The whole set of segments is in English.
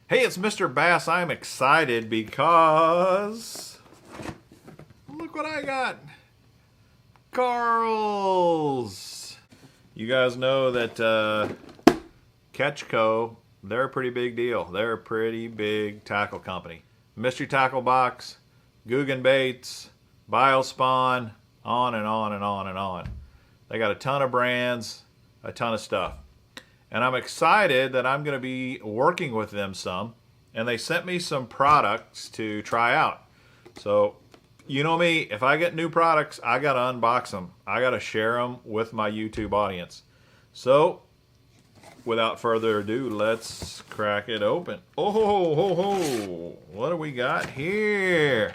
Hey, it's Mr. Bass. I'm excited because look what I got. Carls. You guys know that Ketchco, they're a pretty big deal. They're a pretty big tackle company. Mystery Tackle Box, Guggen Baits, Biospawn, on and on and on and on. They got a ton of brands, a ton of stuff. And I'm excited that I'm going to be working with them some. And they sent me some products to try out. So, you know me, if I get new products, I got to unbox them. I got to share them with my YouTube audience. So, without further ado, let's crack it open. Oh, ho, ho. What do we got here?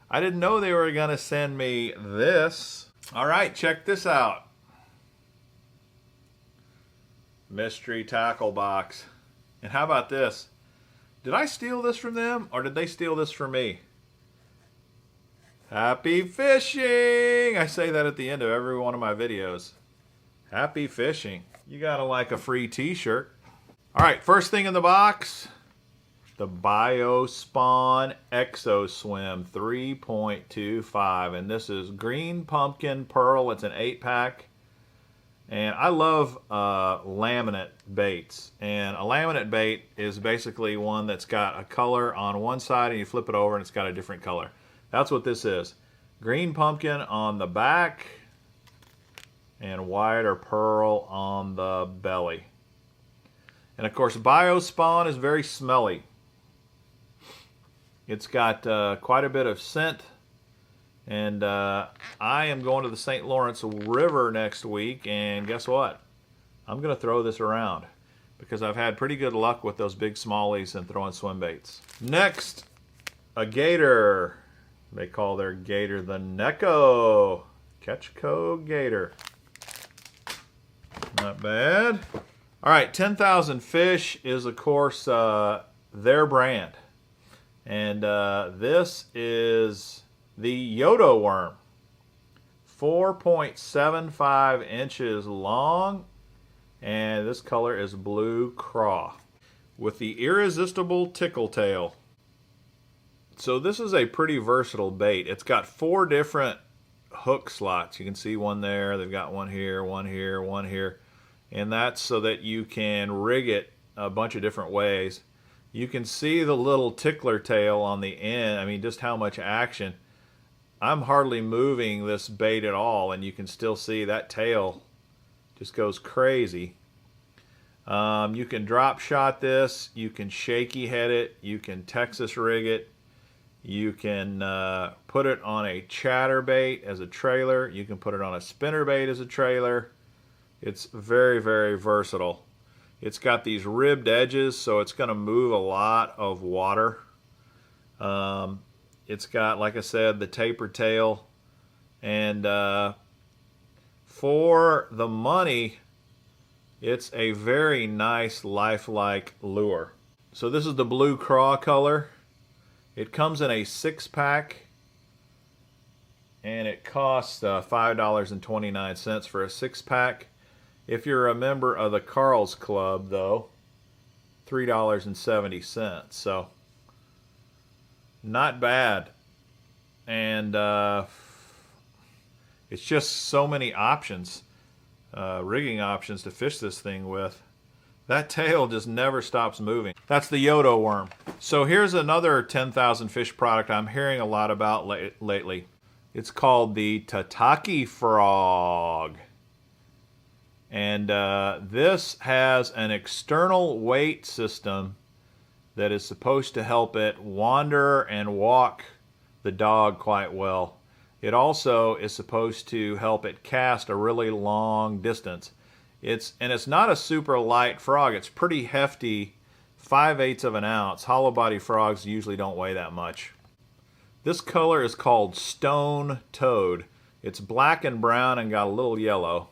I didn't know they were going to send me this. All right, check this out. Mystery Tackle Box. And how about this? Did I steal this from them or did they steal this from me? Happy fishing! I say that at the end of every one of my videos. Happy fishing. You gotta like a free t-shirt. Alright, first thing in the box. The Biospawn exoswim 3.25. And this is green pumpkin pearl. It's an 8-pack. And I love laminate baits. And a laminate bait is basically one that's got a color on one side and you flip it over and it's got a different color. That's what this is. Green pumpkin on the back and white or pearl on the belly. And of course, Biospawn is very smelly. It's got quite a bit of scent. And I am going to the St. Lawrence River next week, and guess what? I'm going to throw this around because I've had pretty good luck with those big smallies and throwing swim baits. Next, a gator. They call their gator the Neko. Ketchco gator. Not bad. All right, 10,000 Fish is, of course, their brand. And this is the Yoda Worm, 4.75 inches long, and this color is blue craw with the irresistible tickle tail. So this is a pretty versatile bait. It's got 4 different hook slots. You can see one there. They've got one here, one here, one here, and that's so that you can rig it a bunch of different ways. You can see the little tickler tail on the end. I mean, just how much action. I'm hardly moving this bait at all, and you can still see that tail just goes crazy. You can drop shot this, you can shaky head it, you can Texas rig it, you can put it on a chatterbait as a trailer, you can put it on a spinnerbait as a trailer. It's very, very versatile. It's got these ribbed edges, so it's going to move a lot of water. It's got, like I said, the taper tail. And for the money, it's a very nice, lifelike lure. So this is the blue craw color. It comes in a 6-pack. And it costs $5.29 for a 6-pack. If you're a member of the Carl's Club, though, $3.70. So not bad. And it's just so many options, rigging options to fish this thing with. That tail just never stops moving. That's the Yoda Worm. So here's another 10,000 Fish product I'm hearing a lot about lately. It's called the Tataki Frog. And this has an external weight system that is supposed to help it wander and walk the dog quite well. It also is supposed to help it cast a really long distance. It's not a super light frog. It's pretty hefty, 5/8 of an ounce. Hollow body frogs usually don't weigh that much. This color is called Stone Toad. It's black and brown and got a little yellow.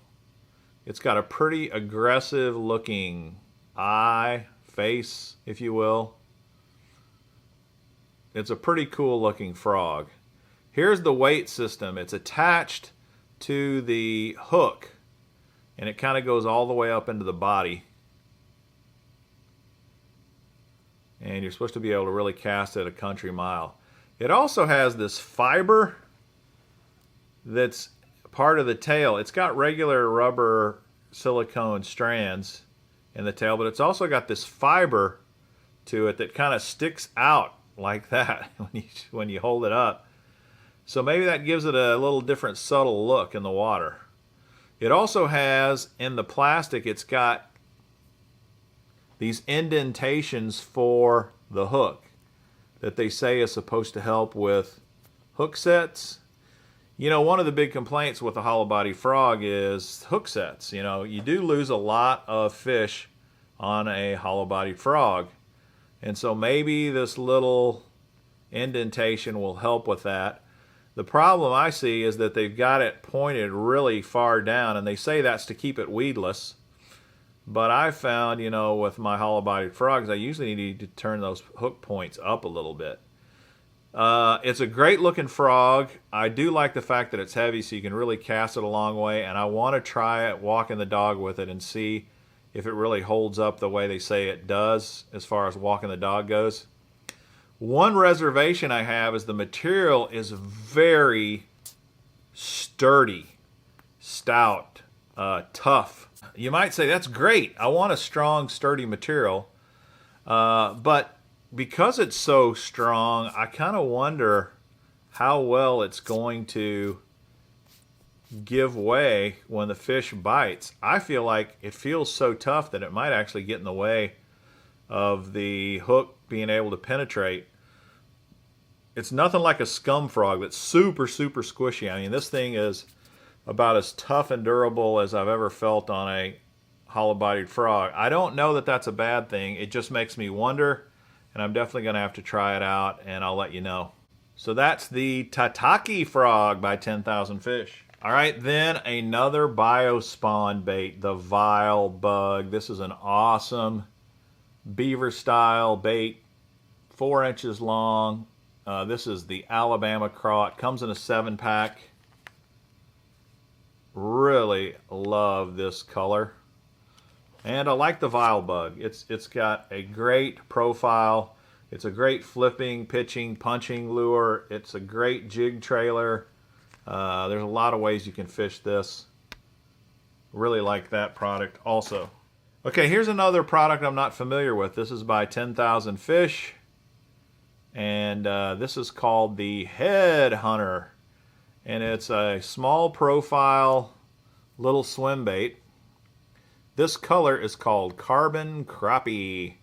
It's got a pretty aggressive looking eye, face, if you will. It's a pretty cool looking frog. Here's the weight system. It's attached to the hook and it kind of goes all the way up into the body. and you're supposed to be able to really cast it a country mile. It also has this fiber that's part of the tail. It's got regular rubber silicone strands in the tail, but it's also got this fiber to it that kind of sticks out like that when you hold it up. So maybe that gives it a little different subtle look in the water. It also has, in the plastic, it's got these indentations for the hook that they say is supposed to help with hook sets. You know, one of the big complaints with the hollow body frog is hook sets. You know, you do lose a lot of fish on a hollow body frog. And so maybe this little indentation will help with that. The problem I see is that they've got it pointed really far down, and they say that's to keep it weedless. But I found, you know, with my hollow-bodied frogs, I usually need to turn those hook points up a little bit. It's a great-looking frog. I do like the fact that it's heavy, so you can really cast it a long way, and I want to try it, walking the dog with it, and see if it really holds up the way they say it does as far as walking the dog goes. One reservation I have is the material is very sturdy, stout, tough. You might say, that's great. I want a strong, sturdy material. But because it's so strong, I kind of wonder how well it's going to give way when the fish bites. I feel like it feels so tough that it might actually get in the way of the hook being able to penetrate. It's nothing like a scum frog that's super, super squishy. I mean, this thing is about as tough and durable as I've ever felt on a hollow-bodied frog. I don't know that that's a bad thing. It just makes me wonder, and I'm definitely going to have to try it out, and I'll let you know. So that's the Tataki Frog by 10,000 Fish. All right, then another Biospawn bait, the Vile Bug. This is an awesome beaver-style bait, 4 inches long. This is the Alabama Crot. Comes in a 7-pack. Really love this color. And I like the Vile Bug. It's got a great profile. It's a great flipping, pitching, punching lure. It's a great jig trailer. There's a lot of ways you can fish this. Really like that product also. Okay, here's another product I'm not familiar with. This is by 10,000 Fish. And this is called the Head Hunter. And it's a small profile little swim bait. This color is called Carbon Crappie.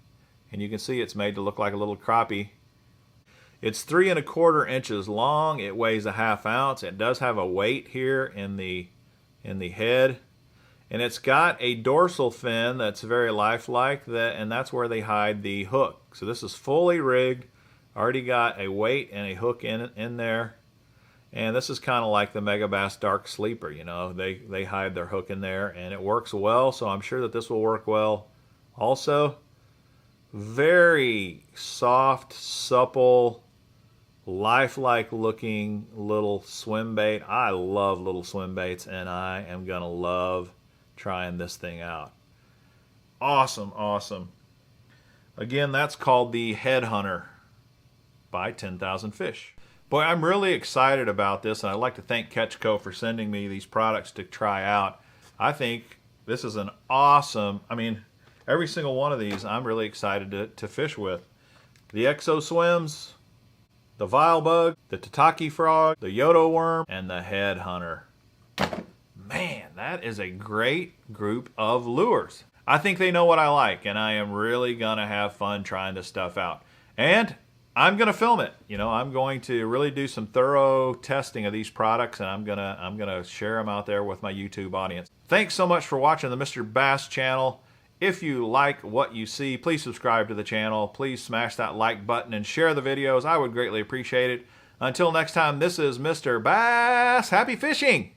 And you can see it's made to look like a little crappie. It's 3 1/4 inches long. It weighs a ½ ounce. It does have a weight here in the head. And it's got a dorsal fin that's very lifelike, and that's where they hide the hook. So this is fully rigged. Already got a weight and a hook in there. And this is kind of like the Megabass Dark Sleeper, you know. They hide their hook in there, and it works well, so I'm sure that this will work well also. Very soft, supple, lifelike looking little swim bait. I love little swim baits, and I am going to love trying this thing out. Awesome, awesome. Again, that's called the Head Hunter by 10,000 Fish. Boy, I'm really excited about this, and I'd like to thank Ketchco for sending me these products to try out. I think this is an awesome, I mean, every single one of these I'm really excited to fish with. The exoswims, the Vile Bug, the Tataki Frog, the Yoda Worm, and the Head Hunter. Man, that is a great group of lures. I think they know what I like, and I am really going to have fun trying this stuff out. And I'm going to film it. You know, I'm going to really do some thorough testing of these products, and I'm gonna share them out there with my YouTube audience. Thanks so much for watching the Mr. Bass channel. If you like what you see, please subscribe to the channel. Please smash that like button and share the videos. I would greatly appreciate it. Until next time, this is Mr. Bass. Happy fishing!